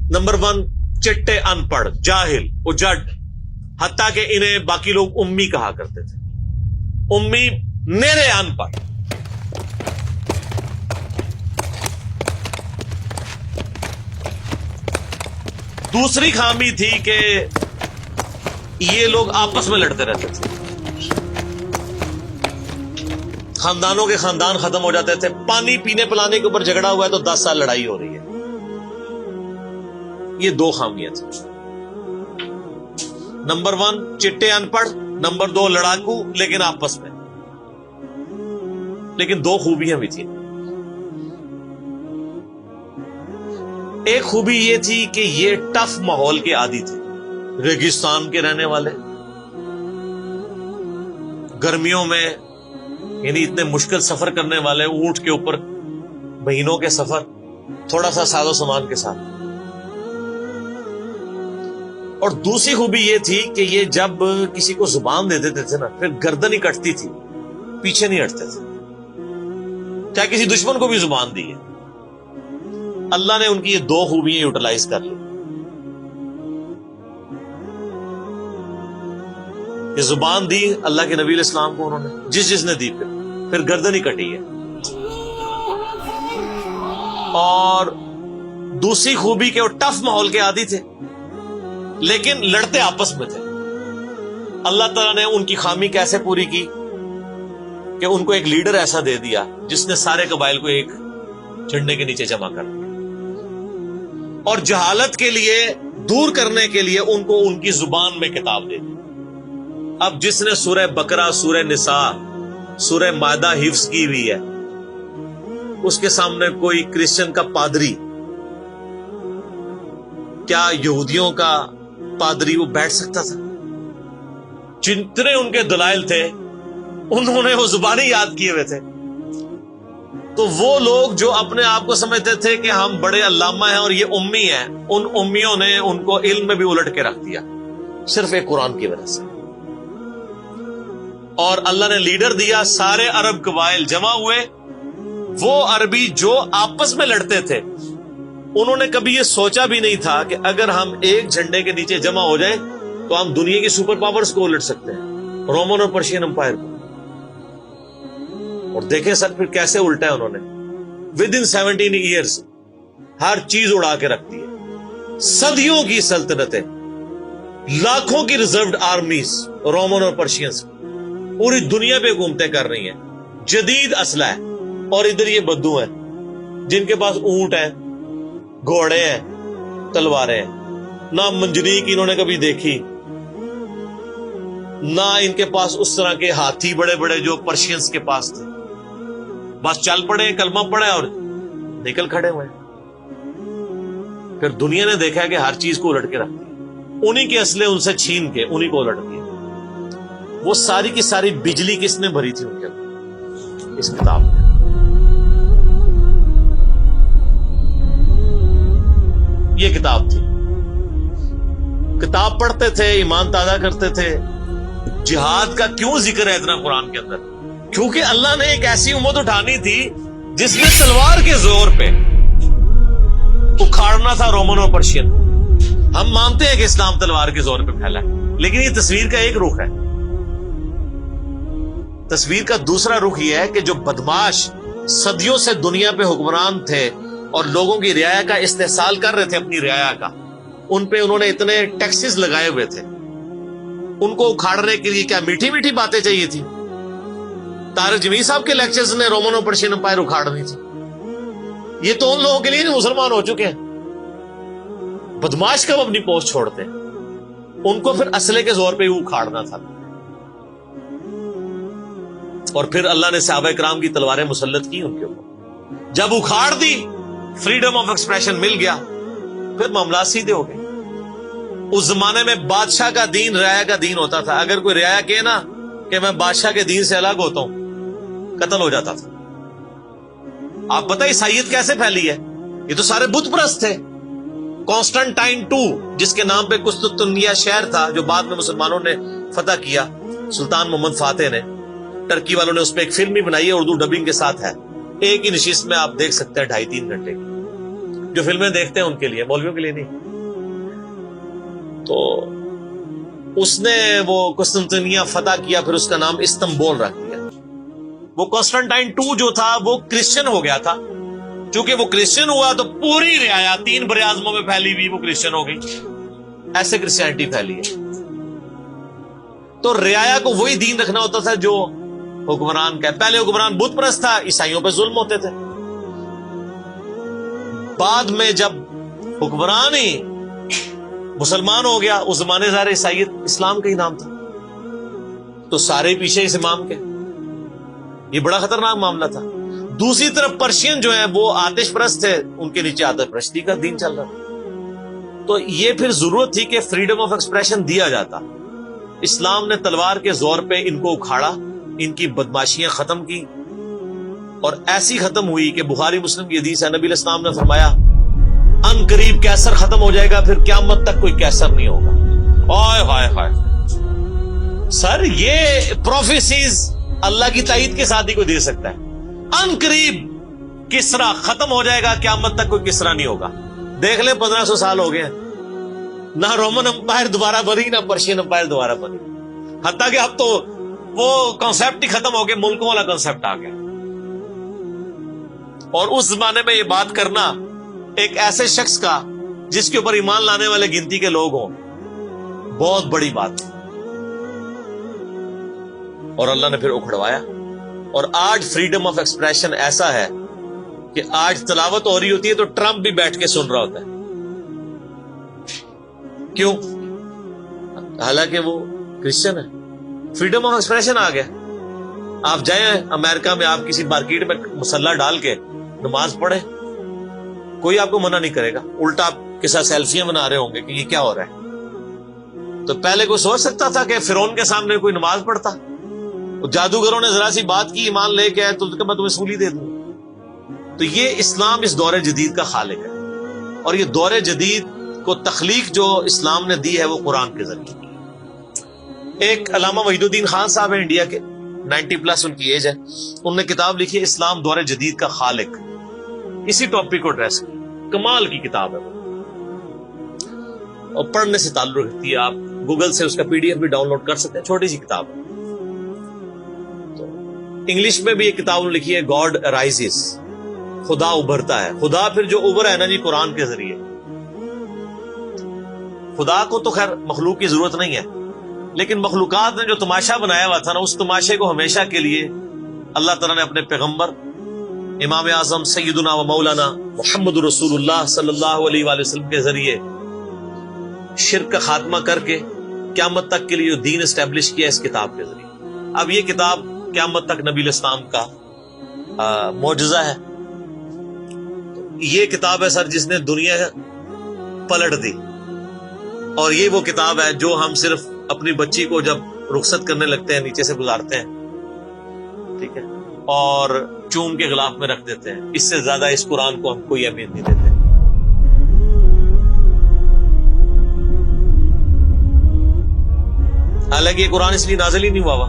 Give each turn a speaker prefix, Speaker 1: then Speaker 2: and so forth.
Speaker 1: Number 1 चिट्टे अनपढ़, जाहिल, उजड, हत्ता कि इन्हें बाकी लोग उम्मी कहा करते थे। उम्मी नेरे अनपढ़। दूसरी खामी थी कि ये लोग आपस में लड़ते रहते थे, खानदानों के खानदान खत्म हो जाते थे। पानी पीने पिलाने के ऊपर झगड़ा हुआ है तो 10 साल लड़ाई हो रही है। ये 2 खामियां थी। नंबर 1 चिट्टे अनपढ़, नंबर 2 लड़ाकू लेकिन आपस में। लेकिन 2 खूबियां भी थी। एक खूबी ये थी कि ये टफ माहौल के आदी थे, रेगिस्तान के रहने वाले, गर्मियों में यानी इतने मुश्किल सफर करने वाले, ऊंट के ऊपर महीनों के सफर, थोड़ा सा साजो सामान के साथ। और दूसरी खूबी ये थी कि ये जब किसी को जुबान दे देते थे ना, फिर गर्दन ही कटती थी, पीछे नहीं हटते थे, चाहे किसी दुश्मन को भी जुबान दी है। अल्लाह ने उनकी ये 2 खूबियां यूटिलाइज कर ली। ये जुबान दी अल्लाह के नबी इस्लाम को उन्होंने, जिसने दी फिर गर्दन ही कटी है। और दूसरी खूबी के वो टफ माहौल के आदी थे लेकिन लड़ते आपस में थे। अल्लाह ताला ने उनकी खामी कैसे पूरी की कि उनको एक लीडर ऐसा दे दिया जिसने सारे कबाइल को एक झंडे के नीचे जमा कर दिया, और जहालत के लिए दूर करने के लिए उनको उनकी जुबान में किताब दे दी। अब जिसने सूरह बकरा, सूरह निसा, सूरह मादा हिफ्ज की हुई है, उसके सामने कोई क्रिश्चियन का पादरी, क्या यहूदियों का पादरी वो बैठ सकता था? जितने उनके दलाइल थे उन्होंने वो जुबानी याद किए हुए थे। तो वो लोग जो अपने आप को समझते थे कि हम बड़े अल्लामा हैं और ये उम्मी हैं, उन उम्मियों ने उनको इल्म में भी उलट के रख दिया, सिर्फ एक कुरान की वजह से। और अल्लाह ने लीडर दिया, सारे अरब कबाइल जमा हुए। वो अरबी जो आपस में लड़ते थे, उन्होंने कभी ये सोचा भी नहीं था कि अगर हम एक झंडे के नीचे जमा हो जाए तो हम दुनिया की सुपर पावर्स को उलट सकते हैं, रोमन और पर्शियन एम्पायर को। और देखें सर फिर कैसे उल्टा है उन्होंने। विद इन 17 ईयर्स हर चीज उड़ा के रखती है। सदियों की सल्तनतें, लाखों की रिजर्व्ड आर्मीज रोमन और पर्शियंस पूरी दुनिया पे हुकूमतें कर रही हैं, जदीद असला है। और इधर ये बद्दू हैं जिनके पास ऊंट है, घोड़े हैं, तलवारें हैं। ना मंजरीक इन्होंने कभी देखी, ना इनके पास उस तरह के हाथी बड़े बड़े जो पर्शियंस के पास थे। बस चल पड़े, कलमा पड़े और निकल खड़े हुए। फिर दुनिया ने देखा है कि हर चीज को उलट के रख दिया, उन्हीं के असले उनसे छीन के उन्हीं को उलट दिया। वो सारी की सारी बिजली किसने भरी थी उनके अंदर? इस किताब में। ये किताब थी। किताब पढ़ते थे, ईमान ताजा करते थे। जिहाद का क्यों जिक्र है इतना कुरान के अंदर? क्योंकि अल्लाह ने एक ऐसी उम्मत उठानी थी जिसने तलवार के जोर पे उखाड़ना था रोमन और पर्शियन। हम मानते हैं कि इस्लाम तलवार के जोर पे फैला है, लेकिन ये तस्वीर का एक रुख है। तस्वीर का दूसरा रुख यह है कि जो बदमाश सदियों से दुनिया पे हुक्मरान थे और लोगों की रियाया का इस्तेहसाल कर रहे थे, अपनी रियाया का, उन पे उन्होंने इतने टैक्सेस लगाए हुए थे। उनको उखाड़ने के लिए क्या मीठी मीठी बातें चाहिए थी? तारिक जमील साहब के लेक्चर्स ने रोमन और पर्शियन एम्पायर उखाड़नी थी। ये तो उन लोगों के लिए मुसलमान हो चुके हैं। बदमाश कब अपनी पोस्ट छोड़ते हैं? उनको फिर असले के जोर पे ही उखाड़ना था। और फिर अल्लाह ने सहाबा इकराम की तलवारें मुसल्लत की उनके ऊपर। जब उखाड़ दी, फ्रीडम ऑफ एक्सप्रेशन मिल गया, फिर मामला सीधे हो गए। उस जमाने में बादशाह का दीन रियाया का दीन होता था। अगर कोई रियाया कहे ना कि मैं बादशाह के दीन से अलग होता हूं, कत्ल हो जाता था। आप पता ईसाईयत कैसे फैली है? ये तो सारे बुत परस्त थे। कॉन्स्टेंटाइन II, जिसके नाम पे कुस्तुंतनिया शहर था जो बाद में मुसलमानों ने फतह किया, सुल्तान मोहम्मद फातेह ने, टर्की वालों ने उस पर एक फिल्म भी बनाई है, उर्दू डबिंग के साथ है। एक ही नशिस्त में आप देख सकते हैं 2.5-3 घंटे की, جو فلمیں دیکھتے ہیں ان کے لیے، مولویوں کے لیے نہیں. تو اس نے وہ قسطنطنیہ فتح کیا، پھر اس کا نام استنبول رکھ دیا. وہ کانسٹنٹائن 2 جو تھا وہ کرسچن ہو گیا تھا. چونکہ وہ کرسچن ہوا تو پوری رعایا 3 براعظموں میں پھیلی ہوئی وہ کرسچن ہو گئی. ایسے کرسچینٹی پھیلی ہے. تو رعایا کو وہی دین رکھنا ہوتا تھا جو حکمران کا. پہلے حکمران بت پرست تھا، عیسائیوں پہ ظلم ہوتے تھے. بعد میں جب حکمران ہی مسلمان ہو گیا، اس زمانے ظاہر عیسائیت اسلام کا ہی نام تھا، تو سارے پیچھے اس امام کے. یہ بڑا خطرناک معاملہ تھا. دوسری طرف پرشین جو ہیں وہ آتش پرست تھے، ان کے نیچے آتش پرستی کا دین چل رہا تھا. تو یہ پھر ضرورت تھی کہ فریڈم آف ایکسپریشن دیا جاتا. اسلام نے تلوار کے زور پہ ان کو اکھاڑا، ان کی بدماشیاں ختم کی، اور ایسی ختم ہوئی کہ بخاری مسلم کی حدیث ہے، نبی علیہ السلام نے فرمایا ان قریب کیسر ختم ہو جائے گا، پھر قیامت تک کوئی کیسر نہیں ہوگا. ہائے ہائے ہائے سر، یہ پروفیسیز اللہ کی تائید کے ساتھ ہی کوئی دے سکتا ہے. ان قریب کسرا ختم ہو جائے گا، قیامت تک کوئی کسرا نہیں ہوگا. دیکھ لیں 1500 سال ہو گئے، نہ رومن امپائر دوبارہ بنی، نہ پرشین امپائر دوبارہ بنی. حتیٰ کہ اب تو وہ کانسیپٹ ہی ختم ہو گئے، ملکوں والا کانسیپٹ آ گیا. اور اس زمانے میں یہ بات کرنا ایک ایسے شخص کا جس کے اوپر ایمان لانے والے گنتی کے لوگ ہوں، بہت بڑی بات. اور اللہ نے پھر اکھڑوایا. اور آج فریڈم آف ایکسپریشن ایسا ہے کہ آج تلاوت ہو رہی ہوتی ہے تو ٹرمپ بھی بیٹھ کے سن رہا ہوتا ہے. کیوں؟ حالانکہ وہ کرسچن ہے. فریڈم آف ایکسپریشن آ گیا. آپ جائیں امریکہ میں، آپ کسی مارکیٹ میں مسلح ڈال کے نماز پڑھیں، کوئی آپ کو منع نہیں کرے گا. الٹا آپ کے ساتھ سیلفیاں بنا رہے ہوں گے کہ یہ کیا ہو رہا ہے. تو پہلے کوئی سوچ سکتا تھا کہ فرعون کے سامنے کوئی نماز پڑھتا؟ جادوگروں نے ذرا سی بات کی، ایمان لے کے آئے تو میں تمہیں سولی دے دوں. تو یہ اسلام اس دور جدید کا خالق ہے. اور یہ دور جدید کو تخلیق جو اسلام نے دی ہے وہ قرآن کے ذریعے. ایک علامہ وحید الدین خان صاحب ہیں انڈیا کے، 90+ ان کی ایج ہے. انہوں نے کتاب لکھی ہے اسلام دور جدید کا خالق. اسی ٹاپک کو ایڈریس کی، کمال کی کتاب ہے وہ، اور پڑھنے سے تعلق رکھتی ہے. آپ گوگل سے اس کا PDF بھی ڈاؤن لوڈ کر سکتے ہیں. چھوٹی سی کتاب ہے. انگلش میں بھی ایک کتاب لکھی ہے، گاڈ رائزز، خدا ابھرتا ہے. خدا پھر جو ابھرا ہے نا جی قرآن کے ذریعے. خدا کو تو خیر مخلوق کی ضرورت نہیں ہے، لیکن مخلوقات نے جو تماشا بنایا ہوا تھا نا، اس تماشے کو ہمیشہ کے لیے اللہ تعالیٰ نے اپنے پیغمبر امام اعظم سیدنا و مولانا محمد رسول اللہ صلی اللہ علیہ وآلہ وسلم کے ذریعے شرک کا خاتمہ کر کے قیامت تک کے لیے جو دین اسٹیبلش کیا اس کتاب کے ذریعے. اب یہ کتاب قیامت تک نبی علیہ السلام کا معجزہ ہے. یہ کتاب ہے سر جس نے دنیا پلٹ دی. اور یہ وہ کتاب ہے جو ہم صرف اپنی بچی کو جب رخصت کرنے لگتے ہیں نیچے سے گزارتے ہیں، ٹھیک ہے، اور چوم کے غلاف میں رکھ دیتے ہیں. اس سے زیادہ اس قرآن کو ہم کوئی اہمیت نہیں دیتے. حالانکہ یہ قرآن اس لیے نازل ہی نہیں ہوا